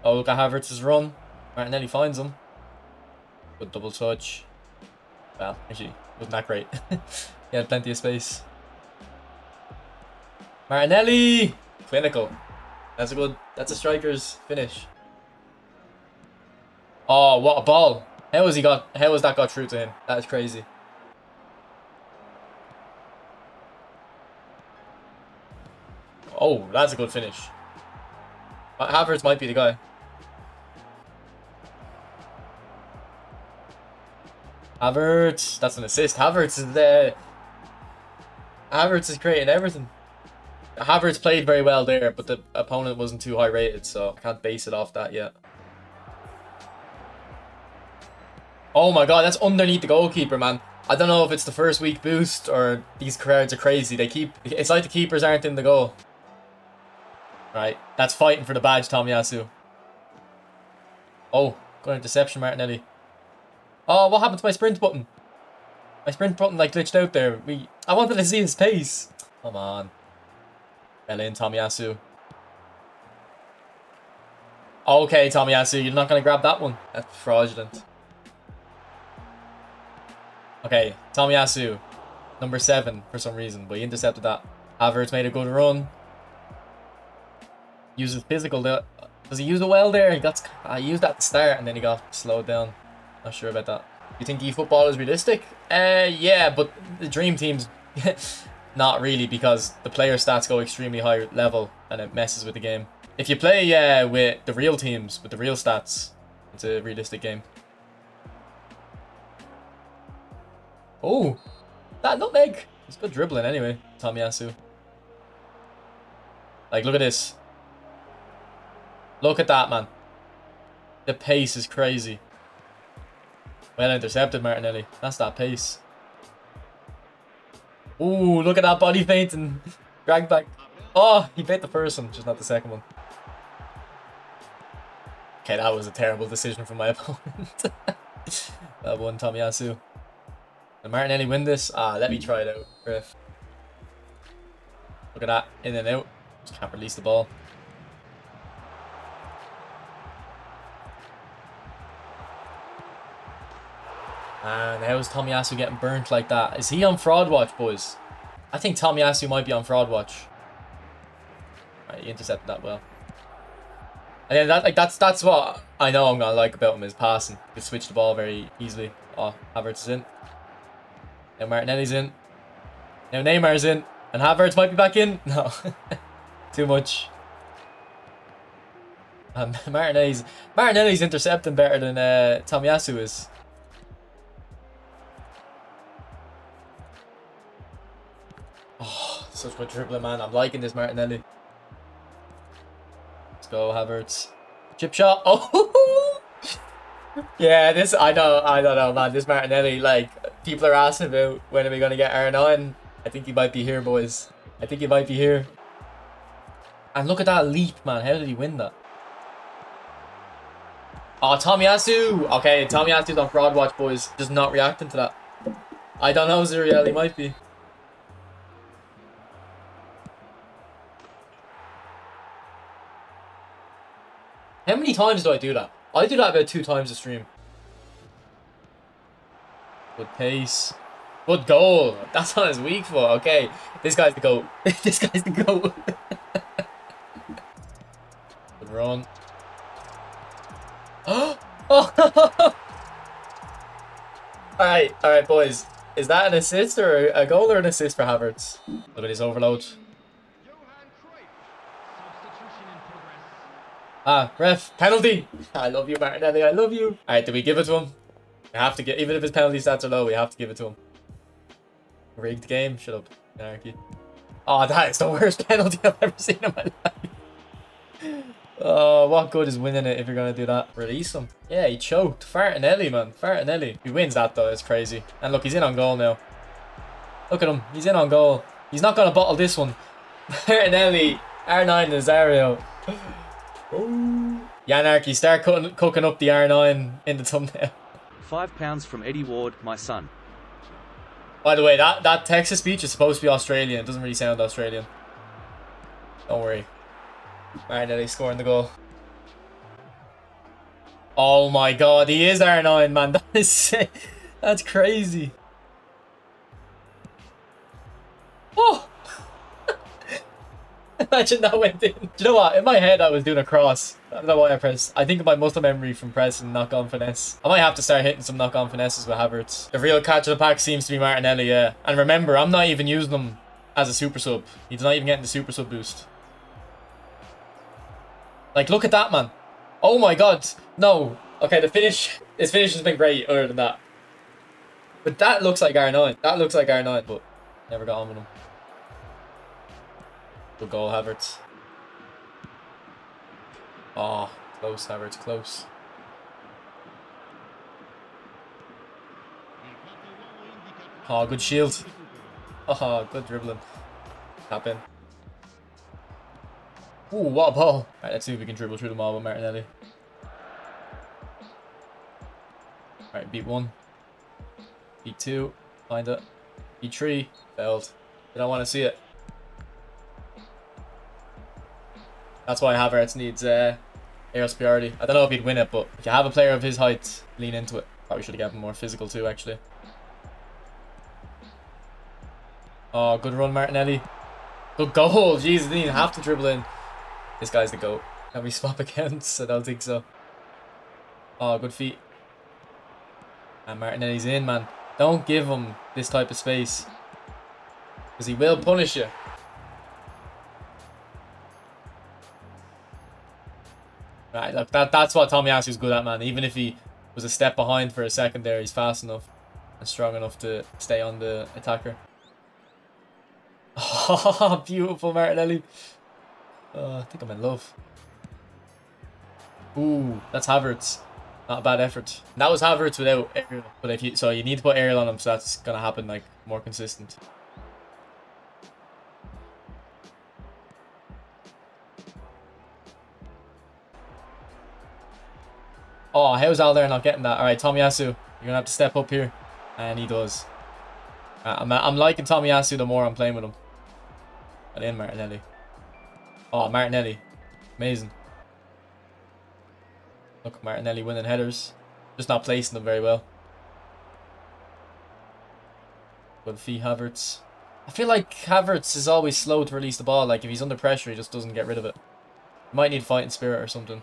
Oh, look at Havertz's run. Martinelli finds him. Good double touch. Well, actually, wasn't that great. He had plenty of space. Martinelli! Clinical. That's a striker's finish. Oh, what a ball. How has that got through to him? That is crazy. Oh, that's a good finish. Havertz might be the guy. Havertz, that's an assist. Havertz is creating everything. Havertz played very well there, but the opponent wasn't too high rated, so I can't base it off that yet. Oh my god, that's underneath the goalkeeper, man. I don't know if it's the first week boost or these crowds are crazy. It's like the keepers aren't in the goal. Right, that's fighting for the badge, Tomiyasu. Oh, good interception, Martinelli. Oh, what happened to my sprint button? My sprint button like glitched out there. I wanted to see his pace. Come on. Well in, Tomiyasu. Okay, Tomiyasu, you're not going to grab that one. That's fraudulent. Okay, Tomiyasu. Number 7 for some reason, but he intercepted that. Havertz made a good run. Uses physical. Does he use it well there? He used that at the start and then he got slowed down. Not sure about that. You think eFootball is realistic? Yeah, but the dream team's not really, because the player stats go extremely high level and it messes with the game. If you play with the real teams, with the real stats, it's a realistic game. Oh, that nutmeg. It's good dribbling anyway, Tomiyasu. Like, look at this. Look at that, man. The pace is crazy. Well intercepted, Martinelli. That's that pace. Ooh, look at that body feint and drag back. Oh, he bit the first one, just not the second one. Okay, that was a terrible decision from my opponent. That one, Tomiyasu. Did Martinelli win this? Let me try it out, ref. Look at that, in and out. Just can't release the ball. And how's Tomiyasu getting burnt like that? Is he on fraud watch, boys? I think Tomiyasu might be on fraud watch. Right, he intercepted that well. And then that's what I know I'm gonna like about him, is passing. He can switch the ball very easily. Oh, Havertz is in. Now Martinelli's in. Now Neymar's in. And Havertz might be back in. No. Too much. And Martinelli's intercepting better than Tomiyasu is. Oh, such good dribbling, man. I'm liking this Martinelli. Let's go, Havertz. Chip shot. Oh, yeah. This I don't know, man. This Martinelli, like, people are asking about when are we gonna get R9. I think he might be here, boys. I think he might be here. And look at that leap, man. How did he win that? Oh, Tomiyasu. Okay, Tomiyasu's on fraud watch, boys. Just not reacting to that. I don't know, Zuriel. He might be. How many times do I do that? I do that about 2 times a stream. Good pace. Good goal. That's on his weak foot. Okay. This guy's the GOAT. This guy's the GOAT. Good run. Oh! Alright, boys. Is that an assist or a goal or an assist for Havertz? Look at his overload. Ref, penalty. I love you, Martinelli. I love you. Alright, do we give it to him? We have to get, even if his penalty stats are low, we have to give it to him. Rigged game. Shut up, anarchy. Oh, that is the worst penalty I've ever seen in my life. Oh, what good is winning it if you're gonna do that? Release him. Yeah, he choked. Martinelli, man. Martinelli. He wins that though. It's crazy. And look, he's in on goal now. Look at him. He's in on goal. He's not gonna bottle this one. Martinelli. R9 Nazario. Oh. Yanarchy, start cooking up the R9 in the thumbnail. £5 from Eddie Ward, my son. By the way, that Texas speech is supposed to be Australian. It doesn't really sound Australian. Don't worry. Martinelli scoring the goal. Oh my god, he is R9, man. That is sick. That's crazy. Oh! Imagine that went in. Do you know what? In my head, I was doing a cross. I don't know why I pressed. I think of my muscle memory from pressing knock-on finesse. I might have to start hitting some knock-on finesses with Havertz. The real catch of the pack seems to be Martinelli, yeah. And remember, I'm not even using him as a super sub. He's not even getting the super sub boost. Like, look at that, man. Oh my god. No. Okay, his finish has been great other than that. But that looks like R9. That looks like R9, but never got on with him. Good goal, Havertz. Oh, close, Havertz, close. Oh, good shield. Oh, good dribbling. Tap in. Ooh, what a ball. Right, let's see if we can dribble through them all with Martinelli. Alright, beat 1. Beat 2. Find it. Beat 3. Failed. They don't want to see it. That's why Havertz needs air superiority. I don't know if he'd win it, but if you have a player of his height, lean into it. Probably should have given him more physical too, actually. Oh, good run, Martinelli. Good goal. Jeez, didn't even have to dribble in. This guy's the GOAT. Can we swap against? I don't think so. Oh, good feet. And Martinelli's in, man. Don't give him this type of space, because he will punish you. Right, look, that's what Tomiyasu's good at, man. Even if he was a step behind for a second there, he's fast enough and strong enough to stay on the attacker. Oh, beautiful, Martinelli. I think I'm in love. Ooh, that's Havertz. Not a bad effort. That was Havertz without aerial. But if you you need to put aerial on him, so that's gonna happen like more consistent. Oh, how's Alder not getting that? Alright, Tomiyasu, you're gonna have to step up here. And he does. I'm liking Tomiyasu the more I'm playing with him. And in Martinelli. Oh, Martinelli. Amazing. Look, Martinelli winning headers. Just not placing them very well. Good feet, Havertz. I feel like Havertz is always slow to release the ball. Like, if he's under pressure, he just doesn't get rid of it. He might need fighting spirit or something.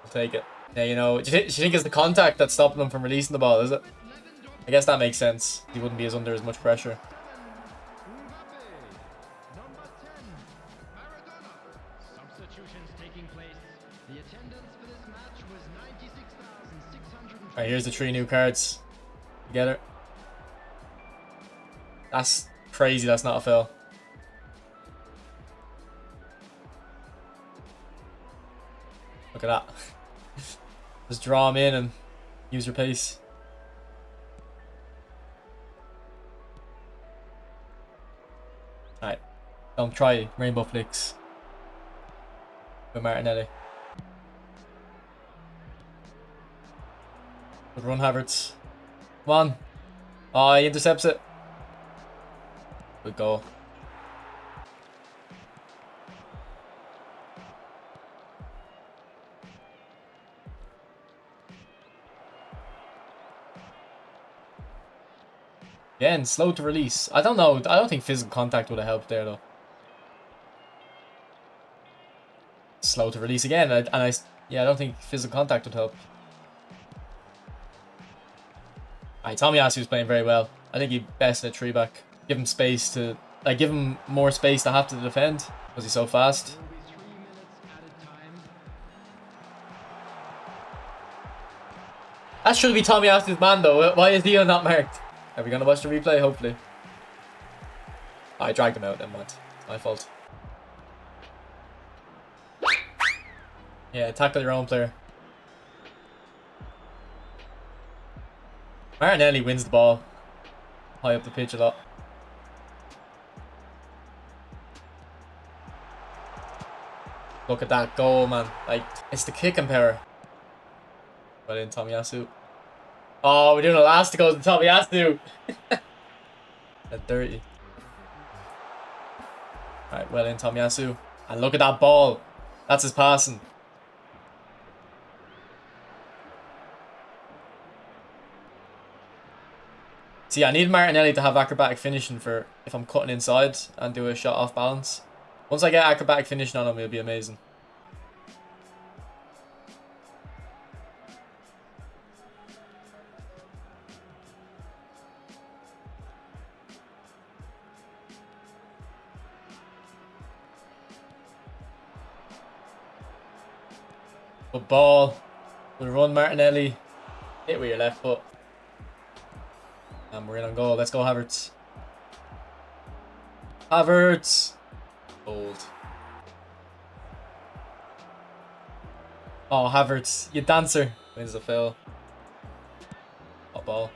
I'll take it. Yeah, you know, do you think it's the contact that's stopping him from releasing the ball, is it? I guess that makes sense. He wouldn't be under as much pressure. Alright, here's the 3 new cards. You get it? That's crazy, that's not a foul. Look at that. Just draw him in and use your pace. Alright. Don't try rainbow flicks with Martinelli. Good run, Havertz. Come on. Oh, he intercepts it. Good goal. Again, slow to release. I don't know. I don't think physical contact would have helped there, though. Slow to release again. Yeah, I don't think physical contact would help. Alright, Tomiyasu's playing very well. I think he's best at 3-back. Give him space to... Like, give him more space to have to defend, because he's so fast. That should be Tomiyasu's man, though. Why is Dio not marked? Are we going to watch the replay? Hopefully. I dragged him out then, man. It's my fault. Yeah, tackle your own player. Martinelli wins the ball. High up the pitch a lot. Look at that goal, man. Like, it's the kicking power. Well in, Tomiyasu. Oh, we're doing elasticos with Tomiyasu. That's dirty. Alright, well in, Tomiyasu. And look at that ball. That's his passing. See, I need Martinelli to have acrobatic finishing for if I'm cutting inside and do a shot off balance. Once I get acrobatic finishing on him, it'll be amazing. Good ball. Good run, Martinelli. Hit with your left foot. And we're in on goal. Let's go, Havertz. Havertz. Old. Oh, Havertz. You dancer. Wins the foul. Hot ball.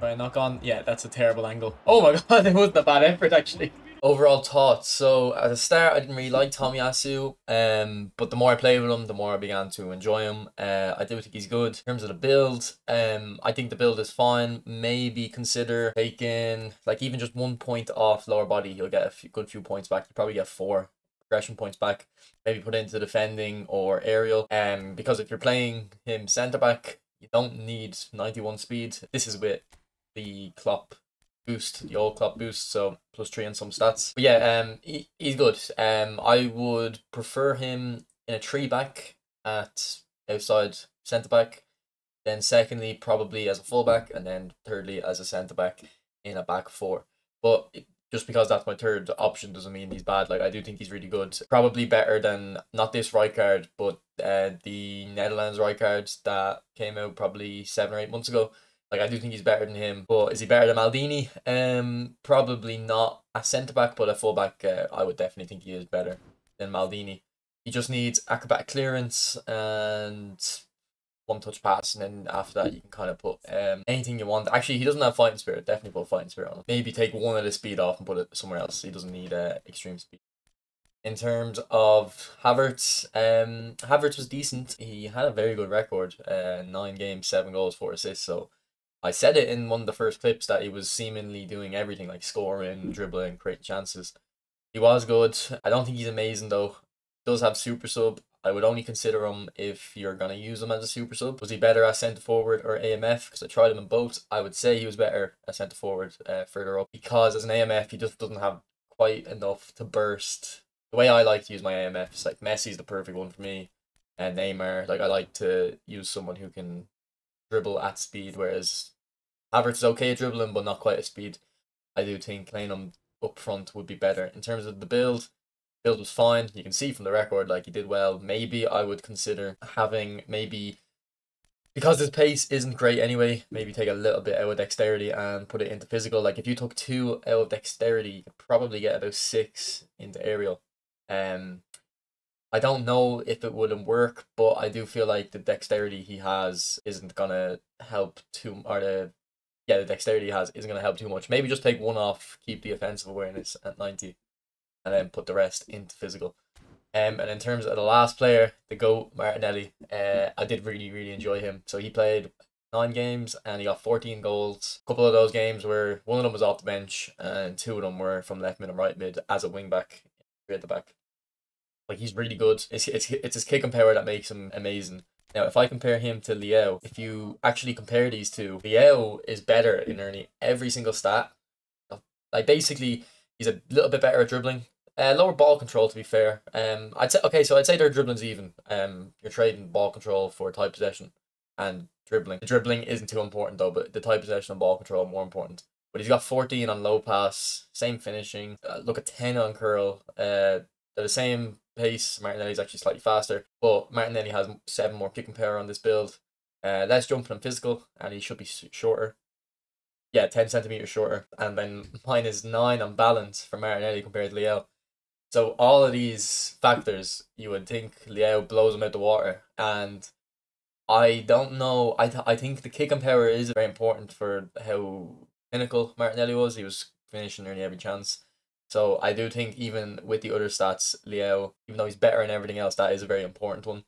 Right, knock on. Yeah, that's a terrible angle. Oh my god, it wasn't a bad effort, actually. Overall thoughts. So at the start, I didn't really like Tomiyasu, but the more I played with him, the more I began to enjoy him. I do think he's good. In terms of the build, I think the build is fine. Maybe consider taking, like, even just 1 point off lower body. You'll get a good few points back. You probably get 4 progression points back. Maybe put into defending or aerial. Because if you're playing him centre back, you don't need 91 speed. This is with the Klopp boost, the old Klopp boost, so +3 and some stats. But yeah, he's good. I would prefer him in a 3-back at outside centre back. Then secondly, probably as a fullback, and then thirdly as a centre back in a back 4. But just because that's my third option doesn't mean he's bad. Like, I do think he's really good. Probably better than not this right card, but the Netherlands right card that came out probably 7 or 8 months ago. Like, I do think he's better than him. But is he better than Maldini? Probably not a centre-back, but a full-back, I would definitely think he is better than Maldini. He just needs acrobatic clearance and one-touch pass, and then after that you can kind of put anything you want. Actually, he doesn't have fighting spirit. Definitely put fighting spirit on him. Maybe take one of the speed off and put it somewhere else. He doesn't need extreme speed. In terms of Havertz, Havertz was decent. He had a very good record. 9 games, 7 goals, 4 assists, so I said it in one of the first clips that he was seemingly doing everything, like scoring, dribbling, creating chances. He was good. I don't think he's amazing though. He does have super sub. I would only consider him if you're going to use him as a super sub. Was he better as centre forward or AMF? Because I tried him in both. I would say he was better as centre forward further up. Because as an AMF, he just doesn't have quite enough to burst. The way I like to use my AMFs, like Messi's the perfect one for me. And Neymar, like I like to use someone who can dribble at speed, whereas Havertz is okay at dribbling, but not quite at speed. I do think playing him up front would be better. In terms of the build was fine. You can see from the record, like, he did well. Maybe I would consider having, because his pace isn't great anyway, maybe take a little bit out of dexterity and put it into physical. Like, if you took 2 out of dexterity, you could probably get about 6 into aerial. I don't know if it wouldn't work, but I do feel like the dexterity he has isn't gonna help the dexterity he has isn't going to help too much. Maybe just take 1 off, keep the offensive awareness at 90, and then put the rest into physical. And in terms of the last player, the GOAT, Martinelli, I did really, really enjoy him. So he played 9 games and he got 14 goals. A couple of those games were, one of them was off the bench and 2 of them were from left mid and right mid as a wing back, 3 at the back. Like, he's really good. It's his kicking power that makes him amazing. Now, if I compare him to Leao, if you actually compare these two, Leao is better in nearly every single stat. Like, basically, he's a little bit better at dribbling. Lower ball control, to be fair. I'd say their dribbling's even. You're trading ball control for tight possession and dribbling. The dribbling isn't too important though, but the tight possession and ball control are more important. But he's got 14 on low pass, same finishing. Look at 10 on curl. They're the same pace. Martinelli's actually slightly faster, but Martinelli has 7 more kicking power on this build. Less jumping and physical, and he should be shorter. Yeah, 10 centimeters shorter, and then -9 on balance for Martinelli compared to Leao. So all of these factors, you would think Leao blows him out the water, and I don't know. I think the kicking power is very important for how clinical Martinelli was. He was finishing nearly every chance. So I do think even with the other stats, Leao, even though he's better in everything else, that is a very important one.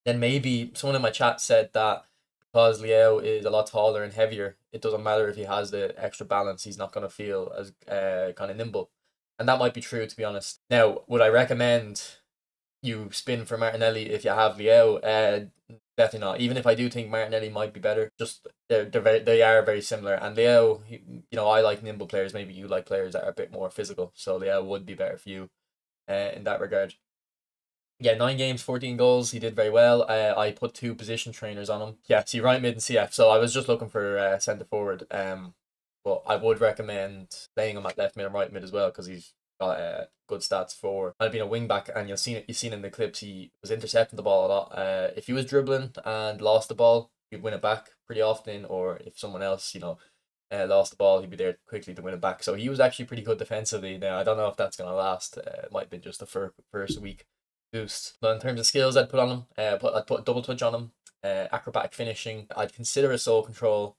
Then maybe someone in my chat said that because Leo is a lot taller and heavier, it doesn't matter if he has the extra balance, he's not going to feel as kind of nimble. And that might be true, to be honest. Now, would I recommend you spin for Martinelli if you have Leo? Definitely not. Even if I do think Martinelli might be better, just they are very similar. And Leo, I like nimble players. Maybe you like players that are a bit more physical. So Leo would be better for you in that regard. Yeah, 9 games, 14 goals. He did very well. I put 2 position trainers on him. Yeah, see, right mid and CF. So I was just looking for centre forward. But I would recommend playing him at left mid and right mid as well, because he's got good stats for being a wing back. And you've seen in the clips, he was intercepting the ball a lot. If he was dribbling and lost the ball, he'd win it back pretty often. Or if someone else, lost the ball, he'd be there quickly to win it back. So he was actually pretty good defensively. Now, I don't know if that's going to last. It might have been just the first week boost. But in terms of skills, I'd put on him. I'd put double touch on him. Acrobatic finishing. I'd consider a soul control.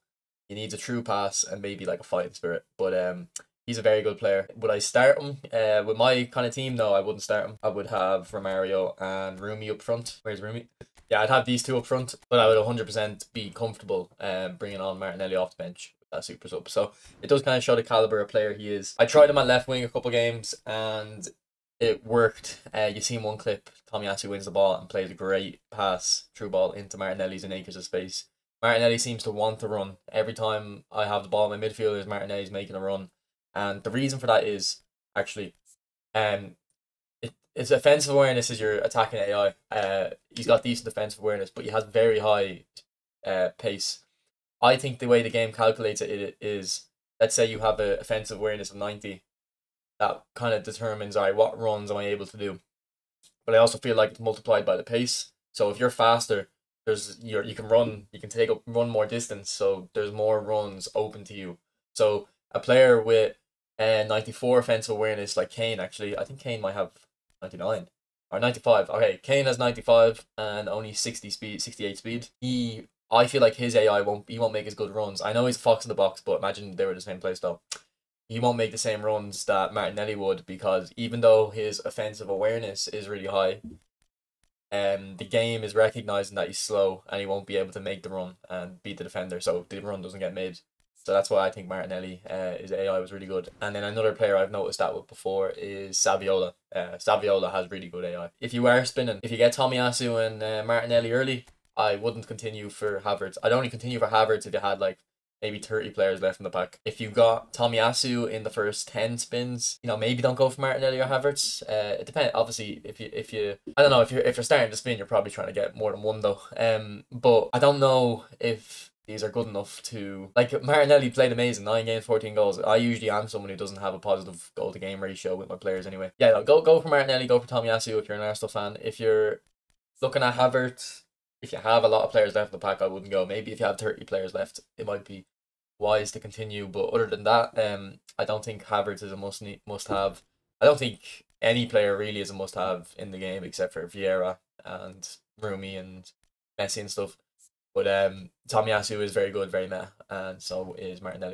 He needs a true pass and maybe like a fighting spirit. But he's a very good player. Would I start him with my kind of team? No, I wouldn't start him. I would have Romario and Rumi up front. Where's Rumi? Yeah, I'd have these 2 up front, but I would 100% be comfortable bringing on Martinelli off the bench with that super sub. So it does kind of show the caliber of player he is. I tried him at left wing a couple games and it worked. You seen one clip, Tomiyasu wins the ball and plays a great pass, through ball into Martinelli's in acres of space. Martinelli seems to want to run. Every time I have the ball in my midfielders, Martinelli's making a run. And the reason for that is actually, it's offensive awareness is your attacking AI. He's got decent defensive awareness, but he has very high pace. I think the way the game calculates it is, let's say you have an offensive awareness of 90. That kind of determines, all right, what runs am I able to do? But I also feel like it's multiplied by the pace. So if you're faster, you can run more distance. So there's more runs open to you. So a player with 94 offensive awareness, like Kane, actually, I think Kane might have 99 or 95. Okay, Kane has 95 and only 68 speed. I feel like his AI won't make as good runs. I know he's a fox in the box, but imagine they were the same playstyle. He won't make the same runs that Martinelli would, because even though his offensive awareness is really high, the game is recognizing that he's slow and he won't be able to make the run and beat the defender, so the run doesn't get made. So that's why I think Martinelli, his AI was really good. And then another player I've noticed that with before is Saviola. Saviola has really good AI. If you are spinning, if you get Tomiyasu and Martinelli early, I wouldn't continue for Havertz. I'd only continue for Havertz if you had like maybe 30 players left in the pack. If you got Tomiyasu in the first 10 spins, maybe don't go for Martinelli or Havertz. It depends. Obviously, if you I don't know, if you're starting to spin, you're probably trying to get more than one though. But I don't know if these are good enough to, like, Martinelli played amazing, 9 games, 14 goals. I usually am someone who doesn't have a positive goal to game ratio with my players anyway. Yeah, no, go for Martinelli, go for Tomiyasu if you're an Arsenal fan. If you're looking at Havertz, if you have a lot of players left in the pack, I wouldn't go. Maybe if you have 30 players left, it might be wise to continue. But other than that, I don't think Havertz is a must have. I don't think any player really is a must have in the game except for Vieira and Rumi and Messi and stuff. But Tomiyasu is very good, very meta, and so is Martinelli.